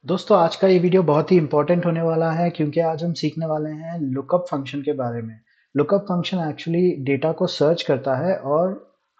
दोस्तों आज का ये वीडियो बहुत ही इंपॉर्टेंट होने वाला है क्योंकि आज हम सीखने वाले हैं लुकअप फंक्शन के बारे में। लुकअप फंक्शन एक्चुअली डेटा को सर्च करता है और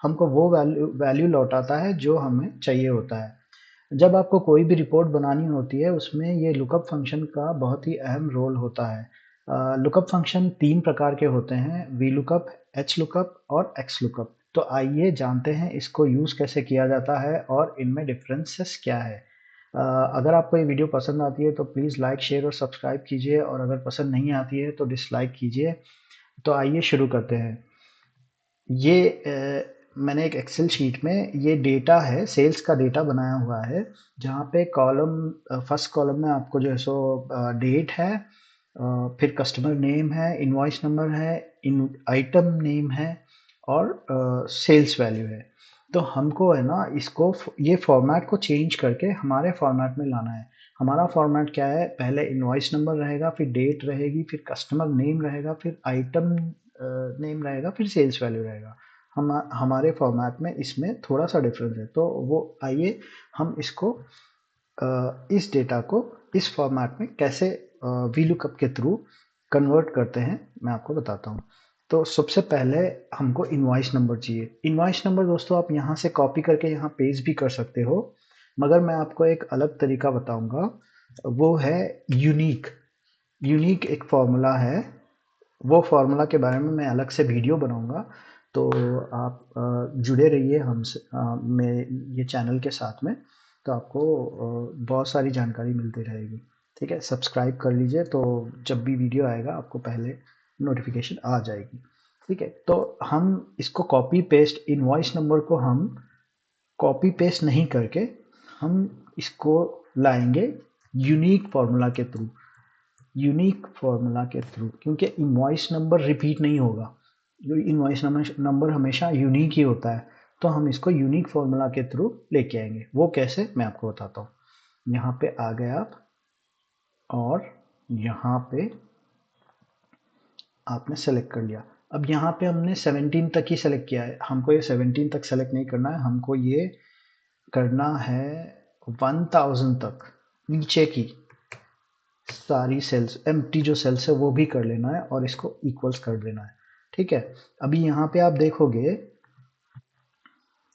हमको वो वैल्यू वैल्यू लौटाता है जो हमें चाहिए होता है। जब आपको कोई भी रिपोर्ट बनानी होती है उसमें ये लुकअप फंक्शन का बहुत ही अहम रोल होता है। लुकअप फंक्शन तीन प्रकार के होते हैं, वी लुकअप, एच लुकअप और एक्स लुकअप। तो आइए जानते हैं इसको यूज़ कैसे किया जाता है और इनमें डिफरेंसेस क्या है। अगर आपको ये वीडियो पसंद आती है तो प्लीज़ लाइक, शेयर और सब्सक्राइब कीजिए और अगर पसंद नहीं आती है तो डिसलाइक कीजिए। तो आइए शुरू करते हैं। मैंने एक एक्सेल शीट में ये डेटा है, सेल्स का डेटा बनाया हुआ है, जहाँ पे फर्स्ट कॉलम में आपको जो है सो डेट है, फिर कस्टमर नेम है, इनवॉइस नंबर है, इन आइटम नेम है और सेल्स वैल्यू है। तो हमको है ना इसको ये फॉर्मेट को चेंज करके हमारे फॉर्मेट में लाना है। हमारा फॉर्मेट क्या है, पहले इनवॉइस नंबर रहेगा, फिर डेट रहेगी, फिर कस्टमर नेम रहेगा, फिर आइटम नेम रहेगा, फिर सेल्स वैल्यू रहेगा। हमारे फॉर्मेट में इसमें थोड़ा सा डिफरेंस है, तो वो आइए हम इसको इस डेटा को इस फॉर्मेट में कैसे वीलुकअप के थ्रू कन्वर्ट करते हैं मैं आपको बताता हूँ। तो सबसे पहले हमको इनवॉइस नंबर चाहिए। इनवॉइस नंबर दोस्तों आप यहाँ से कॉपी करके यहाँ पेस्ट भी कर सकते हो, मगर मैं आपको एक अलग तरीका बताऊंगा, वो है यूनिक। यूनिक एक फॉर्मूला है, वो फॉर्मूला के बारे में मैं अलग से वीडियो बनाऊंगा। तो आप जुड़े रहिए हमसे, ये चैनल के साथ में। तो आपको बहुत सारी जानकारी मिलती रहेगी। ठीक है, सब्सक्राइब कर लीजिए तो जब भी वीडियो आएगा आपको पहले नोटिफिकेशन आ जाएगी। ठीक है, तो हम इसको कॉपी पेस्ट, इनवॉइस नंबर को हम कॉपी पेस्ट नहीं करके हम इसको लाएंगे यूनिक फार्मूला के थ्रू। यूनिक फार्मूला के थ्रू, क्योंकि इनवॉइस नंबर रिपीट नहीं होगा, जो इनवॉइस नंबर हमेशा यूनिक ही होता है। तो हम इसको यूनिक फार्मूला के थ्रू लेके आएंगे। वो कैसे मैं आपको बताता हूँ। यहाँ पे आ गए आप और यहाँ पे आपने सेलेक्ट कर लिया। अब यहाँ पे हमने 17 तक ही सेलेक्ट किया है, हमको ये 17 तक सेलेक्ट नहीं करना है, हमको ये करना है 1000 तक। नीचे की सारी सेल्स, एम्प्टी जो सेल्स है वो भी कर लेना है और इसको इक्वल्स कर देना है। ठीक है, अभी यहाँ पे आप देखोगे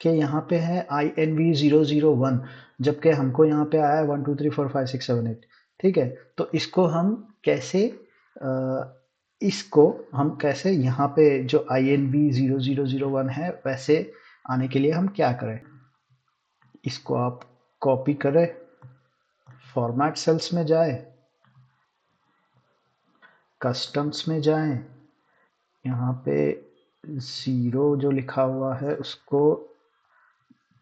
कि यहाँ पे है INV001, जबकि हमको यहाँ पे आया है 1 2 3 4 5 6 7 8। ठीक है, तो इसको हम कैसे यहाँ पे जो INV0001 है वैसे आने के लिए हम क्या करें, इसको आप कॉपी करें, फॉर्मेट सेल्स में जाए, कस्टम्स में जाएं, यहाँ पे ज़ीरो जो लिखा हुआ है उसको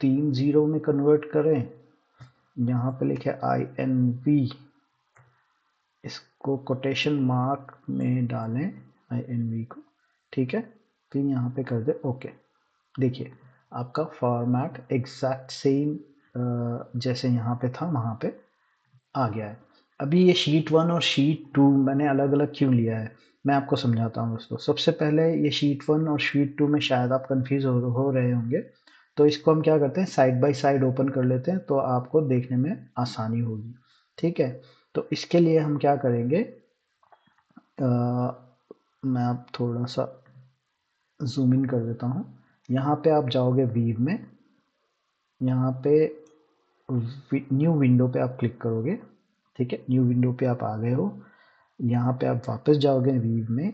3 ज़ीरो में कन्वर्ट करें। यहाँ पे लिखे INV, इसको कोटेशन मार्क में डालें INV को। ठीक है, फिर यहाँ पे कर दे ओके। देखिए आपका फॉर्मेट एग्जैक्ट सेम जैसे यहाँ पे था वहाँ पे आ गया है। अभी ये शीट वन और शीट टू मैंने अलग अलग क्यों लिया है, मैं आपको समझाता हूँ दोस्तों। सबसे पहले ये शीट वन और शीट टू में शायद आप कंफ्यूज हो रहे होंगे, तो इसको हम क्या करते हैं, साइड बाय साइड ओपन कर लेते हैं तो आपको देखने में आसानी होगी। ठीक है, तो इसके लिए हम क्या करेंगे, मैं अब थोड़ा सा जूम इन कर देता हूँ। यहाँ पे आप जाओगे वीव में, यहाँ पे न्यू विंडो पे आप क्लिक करोगे। ठीक है, न्यू विंडो पे आप आ गए हो। यहाँ पे आप वापस जाओगे वीव में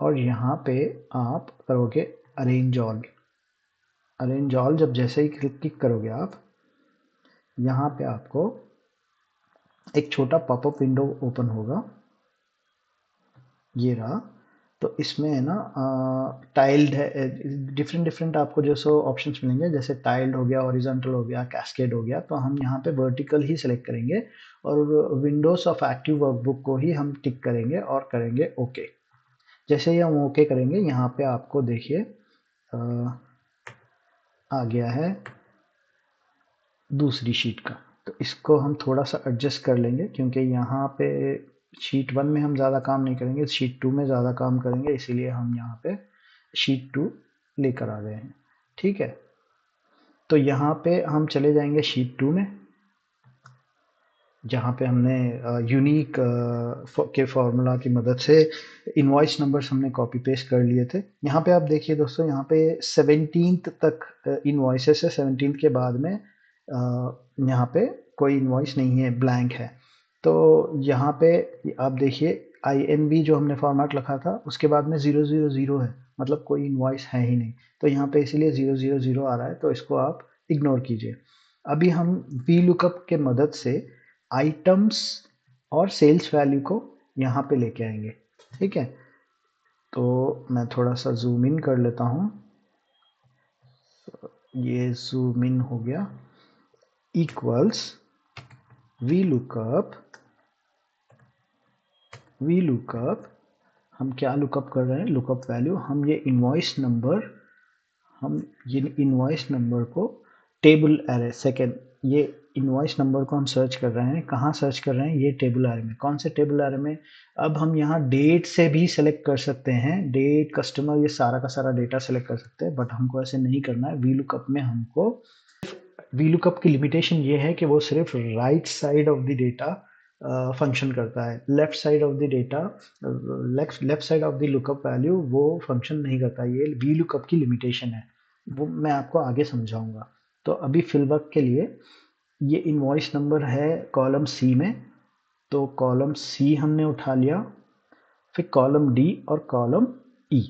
और यहाँ पे आप करोगे अरेंज ऑल। अरेंज ऑल जब जैसे ही क्लिक करोगे आप, यहाँ पे आपको एक छोटा पॉपअप विंडो ओपन होगा, ये रहा। तो इसमें है ना टाइल्ड है, डिफरेंट डिफरेंट आपको जो सो ऑप्शंस मिलेंगे, जैसे टाइल्ड हो गया, हॉरिजॉन्टल हो गया, कैस्केड हो गया। तो हम यहाँ पे वर्टिकल ही सिलेक्ट करेंगे और विंडोज ऑफ एक्टिव वर्कबुक को ही हम टिक करेंगे और करेंगे ओके। जैसे ही हम ओके करेंगे यहाँ पे आपको देखिए आ गया है दूसरी शीट का। तो इसको हम थोड़ा सा एडजस्ट कर लेंगे क्योंकि यहाँ पे शीट वन में हम ज़्यादा काम नहीं करेंगे, शीट टू में ज़्यादा काम करेंगे, इसीलिए हम यहाँ पे शीट टू लेकर आ गए हैं। ठीक है, तो यहाँ पे हम चले जाएंगे शीट टू में। जहाँ पे हमने यूनिक के फॉर्मूला की मदद से इनवॉइस नंबर्स हमने कॉपी पेस्ट कर लिए थे। यहाँ पे आप देखिए दोस्तों, यहाँ पे 17th तक इनवॉइसेस है, 17th के बाद में यहाँ पे कोई इनवॉइस नहीं है, ब्लैंक है। तो यहाँ पे आप देखिए INV जो हमने फॉर्मेट रखा था उसके बाद में 000 है, मतलब कोई इनवॉइस है ही नहीं। तो यहाँ पे इसीलिए 000 आ रहा है, तो इसको आप इग्नोर कीजिए। अभी हम VLOOKUP के मदद से आइटम्स और सेल्स वैल्यू को यहाँ पे लेके आएंगे। ठीक है, तो मैं थोड़ा सा जूम इन कर लेता हूँ। ये जूम इन हो गया। इक्वल्स VLOOKUP हम क्या लुकअप कर रहे हैं, लुकअप वैल्यू। हम ये इनवॉइस नंबर को टेबल एरे, सेकेंड, ये इनवॉइस नंबर को हम सर्च कर रहे हैं। कहाँ सर्च कर रहे हैं, ये टेबल एरे में। कौन से टेबल एरे में? अब हम यहाँ डेट से भी सेलेक्ट कर सकते हैं, डेट, कस्टमर, ये सारा का सारा डेटा सेलेक्ट कर सकते हैं, बट हमको ऐसे नहीं करना है। VLOOKUP में हमको VLOOKUP की लिमिटेशन ये है कि वो सिर्फ right side of the data function करता है। Left side of the data, left side of the lookup value वो फंक्शन नहीं करता। ये VLOOKUP की लिमिटेशन है, वो मैं आपको आगे समझाऊंगा। तो अभी फिलवक्त के लिए ये इनवॉइस नंबर है कॉलम सी में, तो कॉलम सी हमने उठा लिया। फिर कॉलम डी और कॉलम ई,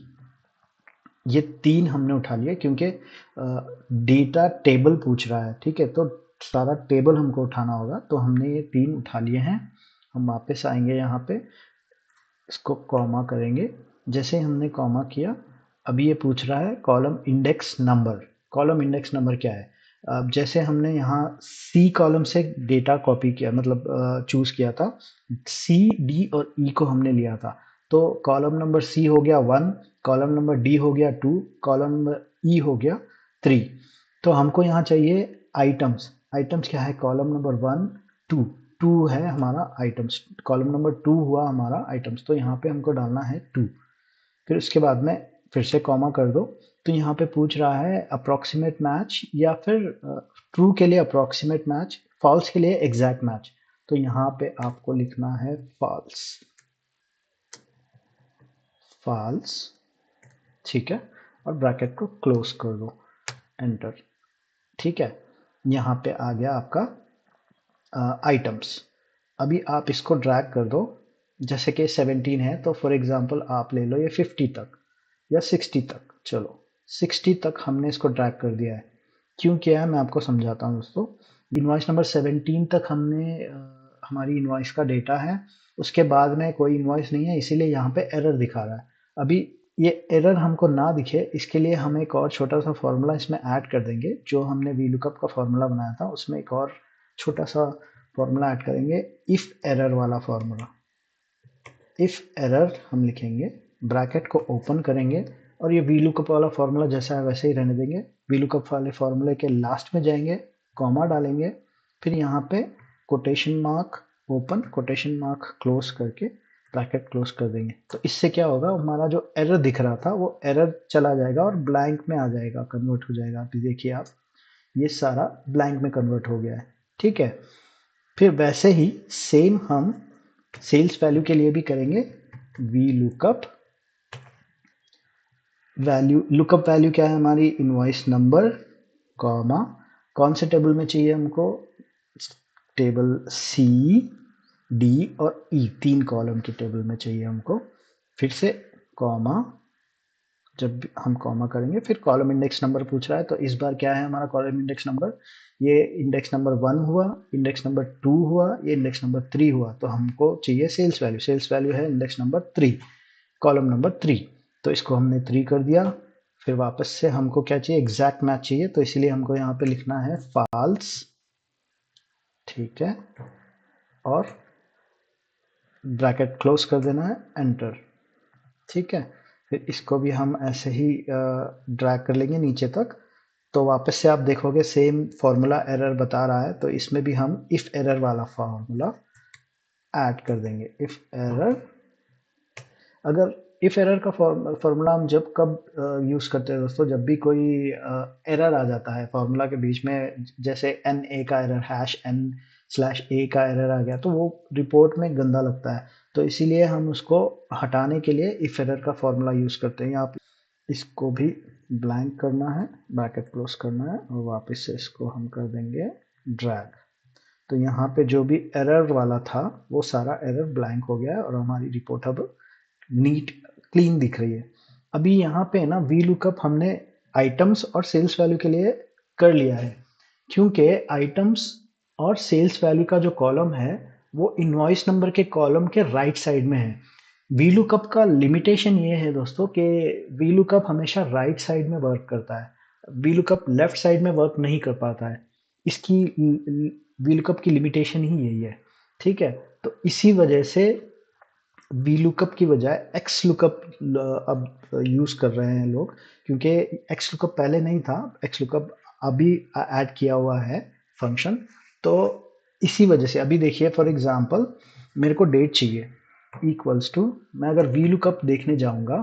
ये तीन हमने उठा लिया क्योंकि डेटा टेबल पूछ रहा है। ठीक है, तो सारा टेबल हमको उठाना होगा, तो हमने ये तीन उठा लिए हैं। हम वापस आएंगे यहाँ पे, इसको कॉमा करेंगे। जैसे हमने कॉमा किया, अभी ये पूछ रहा है column index number. Column index number क्या है? अब जैसे हमने यहाँ सी कॉलम से डेटा कॉपी किया, मतलब चूज किया था, सी, डी और ई को हमने लिया था। तो कॉलम नंबर सी हो गया 1, कॉलम नंबर डी हो गया 2, कॉलम नंबर ई हो गया 3। तो हमको यहाँ चाहिए आइटम्स। आइटम्स क्या है? कॉलम नंबर 1, 2, 2 है हमारा आइटम्स। कॉलम नंबर 2 हुआ हमारा आइटम्स, तो यहाँ पे हमको डालना है 2। फिर उसके बाद में फिर से कॉमा कर दो। तो यहाँ पे पूछ रहा है अप्रोक्सीमेट मैच, या फिर ट्रू के लिए अप्रोक्सीमेट मैच, फॉल्स के लिए एग्जैक्ट मैच। तो यहाँ पे आपको लिखना है फॉल्स, फॉल्स। ठीक है, और ब्रैकेट को क्लोज कर दो, एंटर। ठीक है, यहाँ पे आ गया आपका आइटम्स। अभी आप इसको ड्रैग कर दो। जैसे कि 17 है, तो फॉर एग्जांपल आप ले लो ये 50 तक या 60 तक। चलो 60 तक हमने इसको ड्रैग कर दिया है। क्यों किया है मैं आपको समझाता हूँ दोस्तों। इनवॉइस नंबर 17 तक हमने हमारी इनवॉइस का डेटा है, उसके बाद में कोई इनवॉइस नहीं है, इसीलिए यहाँ पे एरर दिखा रहा है। अभी ये एरर हमको ना दिखे, इसके लिए हम एक और छोटा सा फॉर्मूला इसमें ऐड कर देंगे। जो हमने VLOOKUP का फॉर्मूला बनाया था उसमें एक और छोटा सा फॉर्मूला ऐड करेंगे, इफ एरर वाला फॉर्मूला। इफ एरर हम लिखेंगे, ब्रैकेट को ओपन करेंगे, और ये VLOOKUP वाला फॉर्मूला जैसा है वैसे ही रहने देंगे। VLOOKUP वाले फॉर्मूले के लास्ट में जाएंगे, कॉमा डालेंगे, फिर यहाँ पे quotation mark open, quotation mark close करके ब्रैकेट क्लोज कर देंगे। तो इससे क्या होगा, हमारा जो एरर दिख रहा था वो एरर चला जाएगा और ब्लैंक में आ जाएगा, कन्वर्ट हो जाएगा। अभी देखिए आप, ये सारा ब्लैंक में कन्वर्ट हो गया है। ठीक है, फिर वैसे ही सेम हम सेल्स वैल्यू के लिए भी करेंगे। VLOOKUP वैल्यू, लुकअप वैल्यू क्या है हमारी? इनवॉइस नंबर, कॉमा, कौन से टेबल में चाहिए हमको? टेबल सी, डी और ई, तीन कॉलम की टेबल में चाहिए हमको। फिर से कॉमा, जब भी हम कॉमा करेंगे फिर कॉलम इंडेक्स नंबर पूछ रहा है, तो इस बार क्या है हमारा कॉलम इंडेक्स नंबर? ये इंडेक्स नंबर 1 हुआ, इंडेक्स नंबर 2 हुआ, ये इंडेक्स नंबर 3 हुआ। तो हमको चाहिए सेल्स वैल्यू। सेल्स वैल्यू है इंडेक्स नंबर 3, कॉलम नंबर 3। तो इसको हमने 3 कर दिया। फिर वापस से हमको क्या चाहिए? एग्जैक्ट मैच चाहिए, तो इसलिए हमको यहाँ पे लिखना है फॉल्स। ठीक है, और ब्रैकेट क्लोज कर देना है, एंटर। ठीक है, फिर इसको भी हम ऐसे ही ड्रैग कर लेंगे नीचे तक। तो वापस से आप देखोगे सेम फॉर्मूला एरर बता रहा है, तो इसमें भी हम इफ एरर वाला फॉर्मूला ऐड कर देंगे। इफ एरर, अगर इफ एरर का फॉर्मूला हम जब कब यूज करते हैं दोस्तों? जब भी कोई एरर आ जाता है फॉर्मूला के बीच में, जैसे एन ए का एरर, हैश एन /a का एरर आ गया तो वो रिपोर्ट में गंदा लगता है। तो इसीलिए हम उसको हटाने के लिए इफ एरर का फॉर्मूला यूज़ करते हैं। यहाँ पे इसको भी ब्लैंक करना है, ब्रैकेट क्लोज करना है और वापस से इसको हम कर देंगे ड्रैग। तो यहाँ पे जो भी एरर वाला था वो सारा एरर ब्लैंक हो गया है और हमारी रिपोर्ट अब नीट क्लीन दिख रही है। अभी यहाँ पे ना वी लुकअप हमने आइटम्स और सेल्स वैल्यू के लिए कर लिया है, क्योंकि आइटम्स और सेल्स वैल्यू का जो कॉलम है वो इनवॉइस नंबर के कॉलम के राइट साइड में है। वी लुकअप का लिमिटेशन ये है दोस्तों कि वी लुकअप हमेशा राइट साइड में वर्क करता है, वी लुकअप लेफ्ट साइड में वर्क नहीं कर पाता है। इसकी वी लुकअप की लिमिटेशन ही यही है, ठीक है। तो इसी वजह से वी लुकअप की बजाय एक्स लुकअप अब यूज कर रहे हैं लोग, क्योंकि एक्स लुकअप पहले नहीं था, एक्स लुकअप अभी ऐड किया हुआ है फंक्शन। तो इसी वजह से अभी देखिए फॉर एग्जांपल मेरे को डेट चाहिए इक्वल्स टू, मैं अगर वी लुकअप देखने जाऊंगा,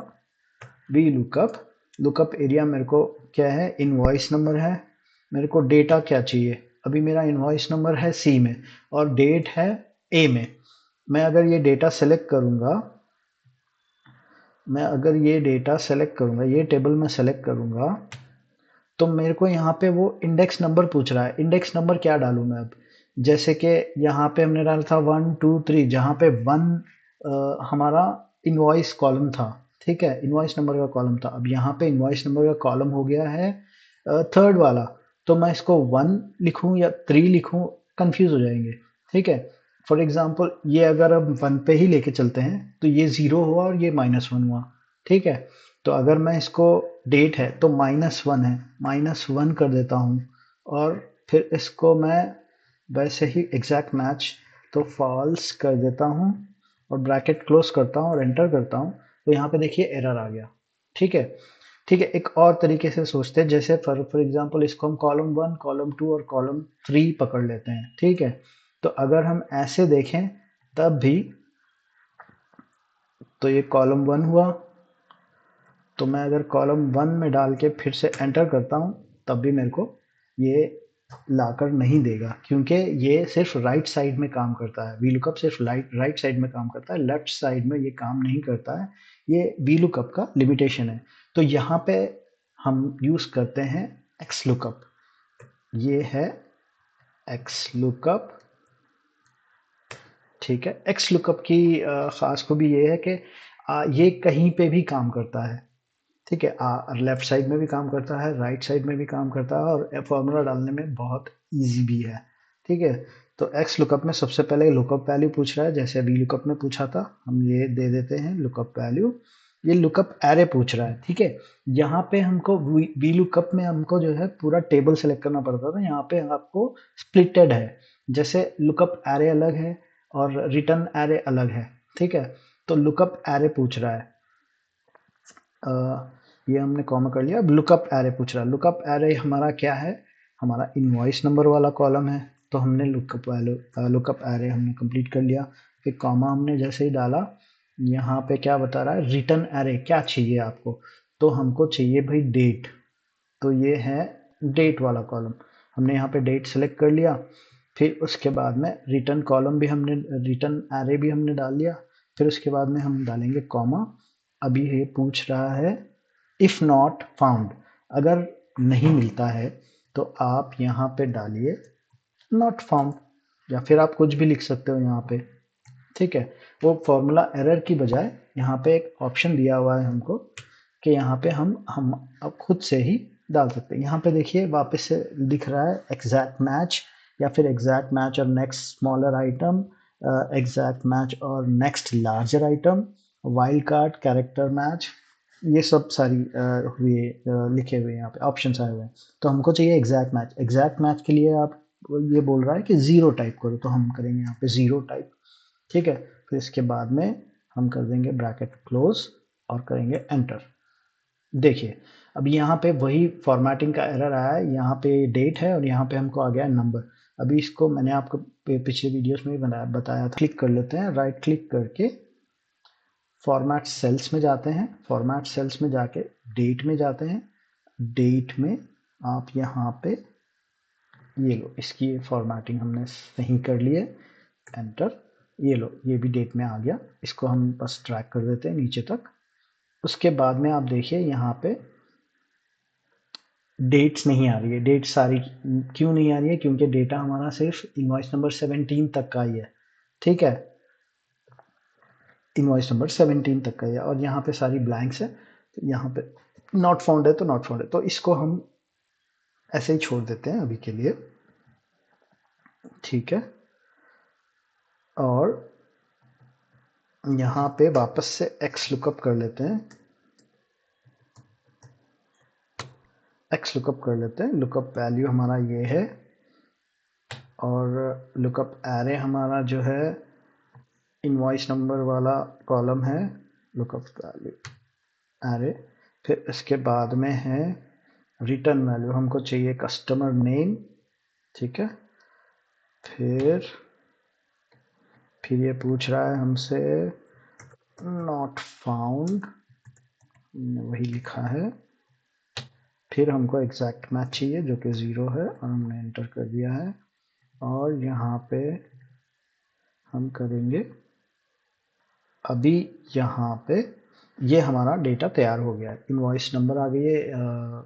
वी लुकअप लुकअप एरिया मेरे को क्या है, इनवॉइस नंबर है, मेरे को डेटा क्या चाहिए, अभी मेरा इनवॉइस नंबर है सी में और डेट है ए में। मैं अगर ये डेटा सेलेक्ट करूंगा, मैं अगर ये डेटा सेलेक्ट करूंगा, ये टेबल में सेलेक्ट करूंगा, तो मेरे को यहाँ पे वो इंडेक्स नंबर पूछ रहा है। इंडेक्स नंबर क्या डालूं मैं अब, जैसे कि यहाँ पे हमने डाला था 1 2 3, जहाँ पे 1 हमारा इनवॉइस कॉलम था, ठीक है, इनवॉइस नंबर का कॉलम था। अब यहाँ पे इनवॉइस नंबर का कॉलम हो गया है थर्ड वाला, तो मैं इसको 1 लिखूं या 3 लिखूं, कंफ्यूज हो जाएंगे, ठीक है। फॉर एग्जाम्पल ये अगर हम 1 पे ही लेके चलते हैं तो ये 0 हुआ और ये -1 हुआ, ठीक है। तो अगर मैं इसको डेट है तो -1 है, -1 कर देता हूँ और फिर इसको मैं वैसे ही एग्जैक्ट मैच तो फॉल्स कर देता हूँ और ब्रैकेट क्लोज करता हूँ और एंटर करता हूँ। तो यहाँ पे देखिए एरर आ गया, ठीक है। ठीक है, एक और तरीके से सोचते हैं, जैसे फॉर एग्जांपल इसको हम कॉलम 1 कॉलम 2 और कॉलम 3 पकड़ लेते हैं, ठीक है। तो अगर हम ऐसे देखें तब भी, तो ये कॉलम 1 हुआ, तो मैं अगर कॉलम 1 में डाल के फिर से एंटर करता हूँ तब भी मेरे को ये लाकर नहीं देगा, क्योंकि ये सिर्फ राइट साइड में काम करता है। वी लुकअप सिर्फ राइट साइड में काम करता है, लेफ्ट साइड में ये काम नहीं करता है। ये वी लुकअप का लिमिटेशन है। तो यहाँ पे हम यूज करते हैं एक्स लुकअप, ये है एक्स लुकअप, ठीक है। एक्स लुकअप की खास खूबी ये है कि ये कहीं पे भी काम करता है, ठीक है। लेफ्ट साइड में भी काम करता है, राइट साइड में भी काम करता है और फॉर्मूला डालने में बहुत इजी भी है, ठीक है। तो एक्स लुकअप में सबसे पहले लुकअप वैल्यू पूछ रहा है, जैसे वी लुकअप में पूछा था, हम ये दे देते हैं लुकअप वैल्यू। ये लुकअप एरे पूछ रहा है, ठीक है। यहाँ पे हमको वी लुकअप में हमको जो है पूरा टेबल सेलेक्ट करना पड़ता था, यहाँ पे आपको स्प्लिटेड है, जैसे लुकअप एरे अलग है और रिटर्न एरे अलग है, ठीक है। तो लुकअप एरे पूछ रहा है, ये हमने कॉमा कर लिया। अब लुकअप एरे पूछ रहा है, लुकअप एरे हमारा क्या है, हमारा इनवॉइस नंबर वाला कॉलम है। तो हमने लुकअप वैल्यू लुकअप एरे हमने कंप्लीट कर लिया। फिर कॉमा हमने जैसे ही डाला, यहाँ पे क्या बता रहा है, रिटर्न एरे क्या चाहिए आपको, तो हमको चाहिए भाई डेट, तो ये है डेट वाला कॉलम। हमने यहाँ पे डेट सेलेक्ट कर लिया, फिर उसके बाद में रिटर्न कॉलम भी हमने, रिटर्न एरे भी हमने डाल लिया। फिर उसके बाद में हम डालेंगे कॉमा। अभी ये पूछ रहा है इफ नॉट फाउंड, अगर नहीं मिलता है तो आप यहाँ पे डालिए नॉट फाउंड, या फिर आप कुछ भी लिख सकते हो यहाँ पे, ठीक है। वो फॉर्मूला एरर की बजाय यहाँ पे एक ऑप्शन दिया हुआ है हमको कि यहाँ पे हम अब खुद से ही डाल सकते हैं। यहाँ पे देखिए वापस से दिख रहा है एग्जैक्ट मैच, या फिर एग्जैक्ट मैच और next smaller item, exact match और next larger item, wild card, character match, ये सब सारी लिखे हुए यहाँ पे ऑप्शंस आए हुए हैं। तो हमको चाहिए एग्जैक्ट मैच। एग्जैक्ट मैच के लिए आप, ये बोल रहा है कि जीरो टाइप करो, तो हम करेंगे यहाँ पे जीरो टाइप, ठीक है। फिर इसके बाद में हम कर देंगे ब्रैकेट क्लोज और करेंगे एंटर। देखिए अब यहाँ पे वही फॉर्मेटिंग का एरर आया है, यहाँ पे डेट है और यहाँ पे हमको आ गया नंबर। अभी इसको मैंने आपको पिछले वीडियोस में भी बताया था। क्लिक कर लेते हैं, राइट क्लिक करके फॉर्मेट सेल्स में जाते हैं, फॉर्मेट सेल्स में जाके डेट में जाते हैं, डेट में आप यहाँ पे ये लो, इसकी फॉर्मेटिंग हमने सही कर ली है, एंटर। ये लो, ये भी डेट में आ गया। इसको हम बस ड्रैग कर देते हैं नीचे तक। उसके बाद में आप देखिए यहाँ पे डेट्स नहीं आ रही है। डेट सारी क्यों नहीं आ रही है? क्योंकि डेटा हमारा सिर्फ इनवॉइस नंबर 17 तक का ही है। ठीक है, इनवॉइस नंबर 17 तक का ही है और यहाँ पे सारी ब्लैंक्स है। तो यहाँ पे नॉट फाउंड है तो नॉट फाउंड है, तो इसको हम ऐसे ही छोड़ देते हैं अभी के लिए। ठीक है, और यहाँ पे वापस से एक्स लुकअप कर लेते हैं। एक्स लुकअप कर लेते हैं। लुकअप वैल्यू हमारा ये है और लुकअप एरे हमारा जो है इनवॉइस नंबर वाला कॉलम है, लुकअप वैल्यू एरे। फिर इसके बाद में है रिटर्न वैल्यू, हमको चाहिए कस्टमर नेम। ठीक है, फिर ये पूछ रहा है हमसे नॉट फाउंड, वही लिखा है। फिर हमको एग्जैक्ट मैच चाहिए जो कि 0 है और हमने एंटर कर दिया है। और यहाँ पे हम करेंगे अभी, यहाँ पे ये हमारा डेटा तैयार हो गया है। इनवॉइस नंबर आ गई है,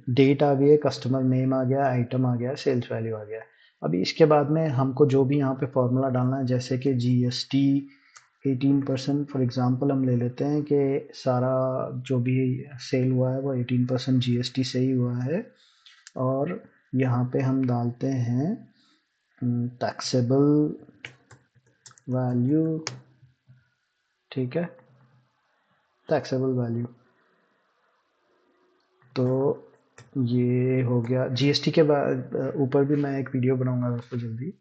डेट आ गई है, कस्टमर नेम आ गया, आइटम आ गया, सेल्स वैल्यू आ गया। अभी इसके बाद में हमको जो भी यहाँ पे फॉर्मूला डालना है, जैसे कि जीएसटी 18%, फॉर एग्जांपल हम ले लेते हैं कि सारा जो भी सेल हुआ है वो 18% जीएसटी से ही हुआ है। और यहाँ पे हम डालते हैं टैक्सेबल वैल्यू। ठीक है, टैक्सेबल वैल्यू, तो ये हो गया। जीएसटी के बाद ऊपर भी मैं एक वीडियो बनाऊंगा दोस्तों जल्दी।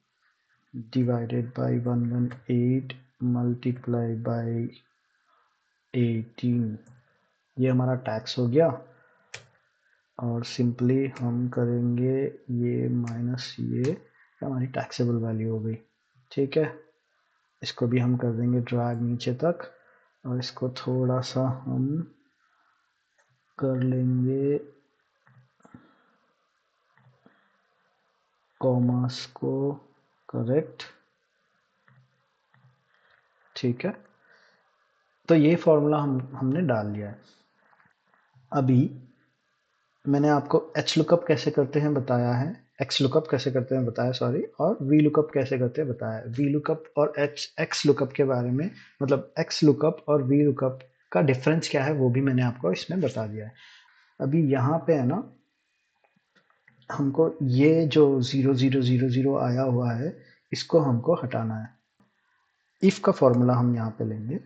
डिवाइडेड बाय 118 मल्टीप्लाई बाय 18, ये हमारा टैक्स हो गया। और सिंपली हम करेंगे ये माइनस ये, हमारी टैक्सेबल वैल्यू हो गई। ठीक है, इसको भी हम कर देंगे ड्रैग नीचे तक और इसको थोड़ा सा हम कर लेंगे कॉमास को करेक्ट। ठीक है, तो ये फॉर्मूला हमने डाल लिया है। अभी मैंने आपको एच लुकअप कैसे करते हैं बताया है, एक्स लुकअप कैसे करते हैं बताया, सॉरी, और वी लुकअप कैसे करते हैं बताया। वी लुकअप और एक्स लुकअप के बारे में, मतलब एक्स लुकअप और वी लुकअप का डिफरेंस क्या है वो भी मैंने आपको इसमें बता दिया है। अभी यहाँ पे है ना, हमको ये जो 0000 आया हुआ है इसको हमको हटाना है। इफ का फॉर्मूला हम यहाँ पे लेंगे,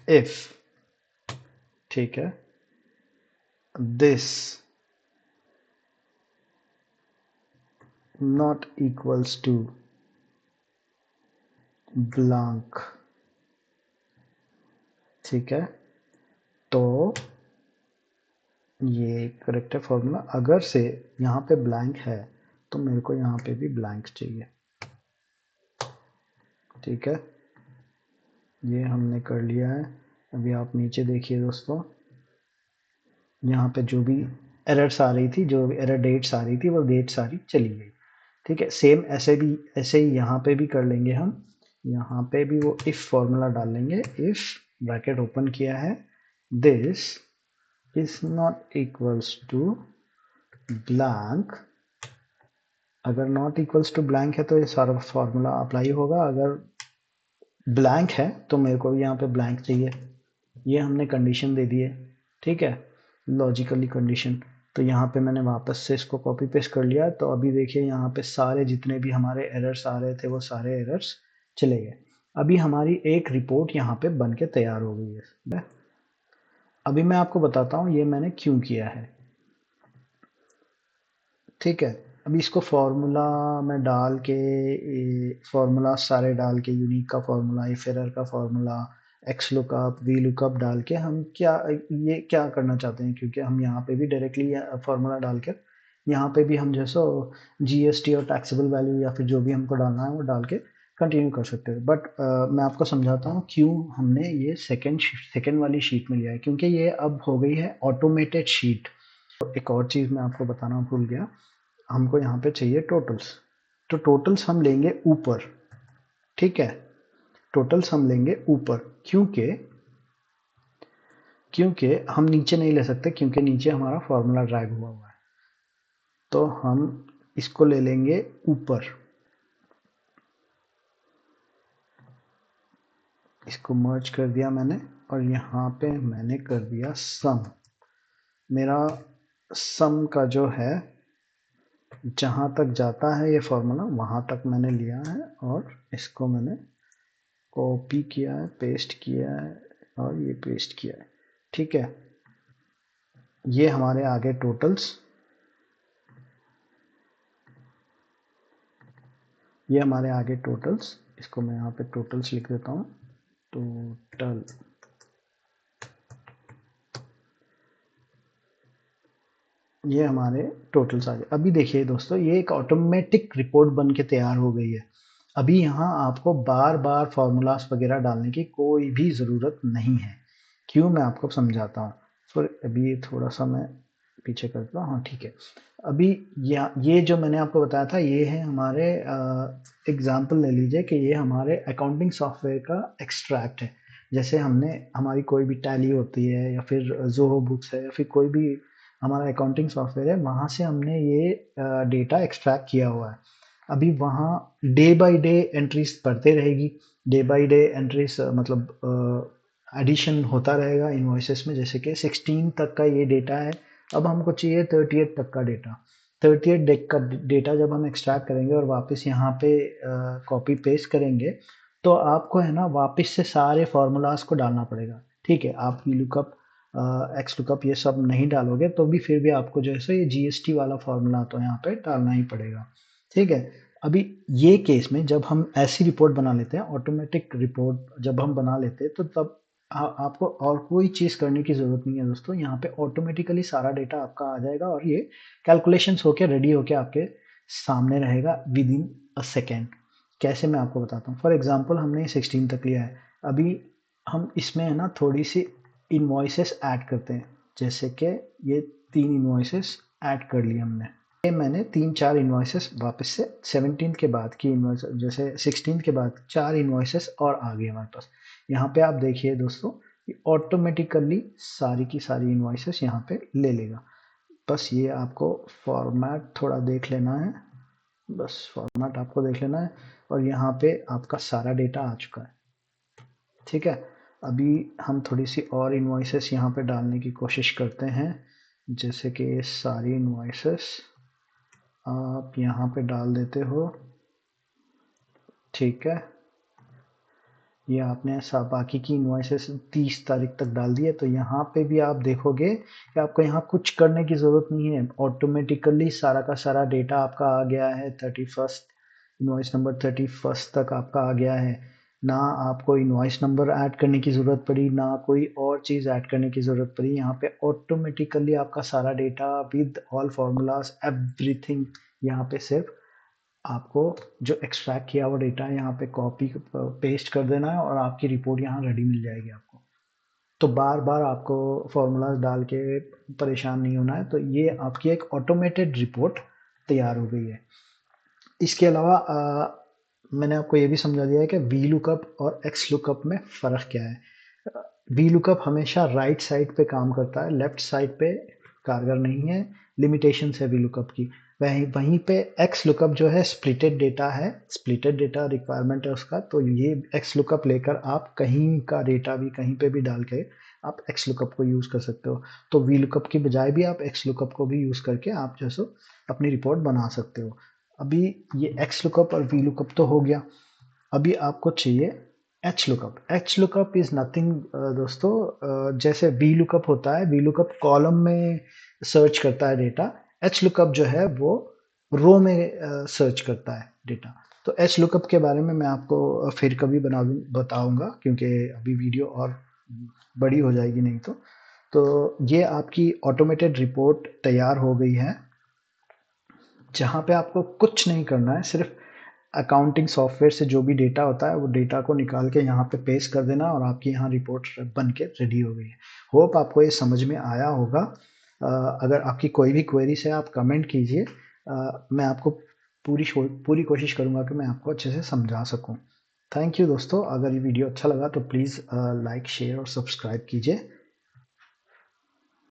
इफ, ठीक है, this not equals to blank। ठीक है, तो ये करेक्ट है फॉर्मूला। अगर से यहाँ पे ब्लैंक है तो मेरे को यहाँ पे भी ब्लैंक चाहिए। ठीक है, ये हमने कर लिया है। अभी आप नीचे देखिए दोस्तों, यहाँ पे जो भी एरर्स आ रही थी, जो एरर डेट्स आ रही थी, वो डेट सारी चली गई। ठीक है, सेम ऐसे ही यहाँ पे भी कर लेंगे हम। यहाँ पे भी वो इफ फॉर्मूला डाल लेंगे। इफ ब्रैकेट ओपन किया है, this is not equals to blank. अगर नॉट इक्वल्स टू ब्लैंक है तो ये सारा फॉर्मूला अप्लाई होगा। अगर ब्लैंक है तो मेरे को भी यहाँ पे ब्लैंक चाहिए। ये हमने कंडीशन दे दी है। ठीक है, लॉजिकली कंडीशन। तो यहाँ पे मैंने वापस से इसको कॉपी पेस्ट कर लिया। तो अभी देखिए यहाँ पे सारे जितने भी हमारे एरर्स आ रहे थे वो सारे एरर्स चले गए। अभी हमारी एक रिपोर्ट यहाँ पे बन के तैयार हो गई है। अभी मैं आपको बताता हूँ ये मैंने क्यों किया है। ठीक है, अभी इसको फॉर्मूला में डाल के, फॉर्मूला सारे डाल के, यूनिक का फॉर्मूला, इफ एरर का formula, x lookup, V lookup डाल के हम क्या करना चाहते हैं, क्योंकि हम यहाँ पे भी डायरेक्टली फॉर्मूला डाल के यहाँ पे भी हम जैसा जीएसटी और टैक्सेबल वैल्यू या फिर जो भी हमको डालना है वो डाल के कंटिन्यू कर सकते हैं। बट मैं आपको समझाता हूँ क्यों हमने ये सेकेंड वाली शीट में लिया है, क्योंकि ये अब हो गई है ऑटोमेटेड शीट। एक और चीज़ मैं आपको बताना भूल गया, हमको यहाँ पे चाहिए टोटल्स, तो टोटल्स हम लेंगे ऊपर, ठीक है, टोटल्स हम लेंगे ऊपर, क्योंकि हम नीचे नहीं ले सकते, क्योंकि नीचे हमारा फॉर्मूला ड्रैग हुआ है, तो हम इसको ले लेंगे ऊपर, इसको मर्ज कर दिया मैंने, और यहाँ पे मैंने कर दिया सम। मेरा सम का जो है जहाँ तक जाता है ये फॉर्मूला वहाँ तक मैंने लिया है, और इसको मैंने कॉपी किया है, पेस्ट किया है, और ये पेस्ट किया है, ठीक है। ये हमारे आगे टोटल्स, ये हमारे आगे टोटल्स, इसको मैं यहाँ पे टोटल्स लिख देता हूँ, टोटल, ये हमारे टोटल्स आ गए। अभी देखिए दोस्तों, ये एक ऑटोमेटिक रिपोर्ट बन के तैयार हो गई है। अभी यहाँ आपको बार बार फॉर्मूलाज वगैरह डालने की कोई भी ज़रूरत नहीं है। क्यों, मैं आपको समझाता हूँ। फिर अभी ये थोड़ा सा मैं पीछे करता हूँ, हाँ ठीक है। अभी ये जो मैंने आपको बताया था, ये है हमारे एग्जाम्पल ले लीजिए कि ये हमारे अकाउंटिंग सॉफ्टवेयर का एक्सट्रैक्ट है। जैसे हमने हमारी कोई भी टैली होती है, या फिर जोहो बुक्स है, या फिर कोई भी हमारा अकाउंटिंग सॉफ्टवेयर है, वहाँ से हमने ये डेटा एक्सट्रैक्ट किया हुआ है। अभी वहाँ डे बाय डे एंट्रीज बढ़ते रहेगी, डे बाय डे एंट्रीज मतलब एडिशन होता रहेगा इनवॉइसेस में। जैसे कि 16 तक का ये डेटा है, अब हमको चाहिए 38 तक का डेटा। 38 डेक का डेटा जब हम एक्सट्रैक्ट करेंगे और वापस यहाँ पे कॉपी पेस्ट करेंगे, तो आपको है ना वापस से सारे फार्मूलाज को डालना पड़ेगा, ठीक है। आप लुकअप, एक्स लुकअप ये सब नहीं डालोगे तो भी फिर भी आपको जो है सो ये जीएसटी वाला फार्मूला तो यहाँ पे डालना ही पड़ेगा, ठीक है। अभी ये केस में जब हम ऐसी रिपोर्ट बना लेते हैं, ऑटोमेटिक रिपोर्ट जब हम बना लेते हैं, तो तब आपको और कोई चीज़ करने की ज़रूरत नहीं है दोस्तों। यहाँ पे ऑटोमेटिकली सारा डेटा आपका आ जाएगा, और ये कैलकुलेशंस होके रेडी होके आपके सामने रहेगा विद इन अ सेकेंड। कैसे, मैं आपको बताता हूँ। फॉर एग्जांपल हमने 16 तक लिया है, अभी हम इसमें है ना थोड़ी सी इन्वॉइसेस ऐड करते हैं। जैसे कि ये 3 इन्वॉइसेस ऐड कर लिए हमने, ये मैंने 3-4 इन्वॉइसेस वापस से 17 के बाद की इन्वॉइस, जैसे 16 के बाद 4 इन्वॉइसेस और आ गए हमारे पास। यहाँ पे आप देखिए दोस्तों, ऑटोमेटिकली सारी की सारी इन्वॉइसेस यहाँ पे ले लेगा। बस ये आपको फॉर्मेट थोड़ा देख लेना है, बस फॉर्मेट आपको देख लेना है, और यहाँ पे आपका सारा डेटा आ चुका है, ठीक है। अभी हम थोड़ी सी और इन्वॉइसेस यहाँ पे डालने की कोशिश करते हैं। जैसे कि ये सारी इन्वॉइसेस आप यहाँ पे डाल देते हो, ठीक है। ये आपने सब बाकी की इन्वॉइसेस 30 तारीख तक डाल दिए, तो यहाँ पे भी आप देखोगे कि आपको यहाँ कुछ करने की ज़रूरत नहीं है, ऑटोमेटिकली सारा का सारा डेटा आपका आ गया है। 31st, इन्वॉइस नंबर 31st तक आपका आ गया है। ना आपको इन्वॉइस नंबर ऐड करने की ज़रूरत पड़ी, ना कोई और चीज़ ऐड करने की ज़रूरत पड़ी। यहाँ पे ऑटोमेटिकली आपका सारा data with all formulas everything, यहाँ पे सिर्फ आपको जो एक्सट्रैक्ट किया हुआ डेटा है यहाँ पे कॉपी पेस्ट कर देना है, और आपकी रिपोर्ट यहाँ रेडी मिल जाएगी आपको। तो बार बार आपको फॉर्मूलाज डाल के परेशान नहीं होना है। तो ये आपकी एक ऑटोमेटेड रिपोर्ट तैयार हो गई है। इसके अलावा मैंने आपको ये भी समझा दिया है कि वी लुकअप और एक्स लुकअप में फ़र्क क्या है। वी लुकअप हमेशा राइट साइड पे काम करता है, लेफ्ट साइड पे कारगर नहीं है, लिमिटेशन है वी लुकअप की। वहीं वहीं पे एक्स लुकअप जो है स्प्लिटेड डेटा है, स्प्लिटेड डेटा रिक्वायरमेंट है उसका। तो ये एक्स लुकअप लेकर आप कहीं का डेटा भी कहीं पे भी डाल के आप एक्स लुकअप को यूज़ कर सकते हो। तो वी लुकअप की बजाय भी आप एक्स लुकअप को भी यूज़ करके आप जो सो अपनी रिपोर्ट बना सकते हो। अभी ये एक्स लुकअप और वी लुकअप तो हो गया। अभी आपको चाहिए H lookup. H lookup is nothing दोस्तों, जैसे वी लुकअप होता है, वी लुकअप कॉलम में सर्च करता है डेटा, एच लुकअप जो है वो रो में सर्च करता है डेटा। तो एच लुकअप के बारे में मैं आपको फिर कभी बताऊंगा, क्योंकि अभी वीडियो और बड़ी हो जाएगी नहीं तो ये आपकी ऑटोमेटेड रिपोर्ट तैयार हो गई है, जहाँ पे आपको कुछ नहीं करना है, सिर्फ अकाउंटिंग सॉफ्टवेयर से जो भी डेटा होता है वो डेटा को निकाल के यहाँ पे पेस्ट कर देना, और आपकी यहाँ रिपोर्ट बन के रेडी हो गई है। होप आपको ये समझ में आया होगा। अगर आपकी कोई भी क्वेरीज है आप कमेंट कीजिए, मैं आपको पूरी कोशिश करूँगा कि मैं आपको अच्छे से समझा सकूँ। थैंक यू दोस्तों, अगर ये वीडियो अच्छा लगा तो प्लीज़ लाइक, शेयर और सब्सक्राइब कीजिए।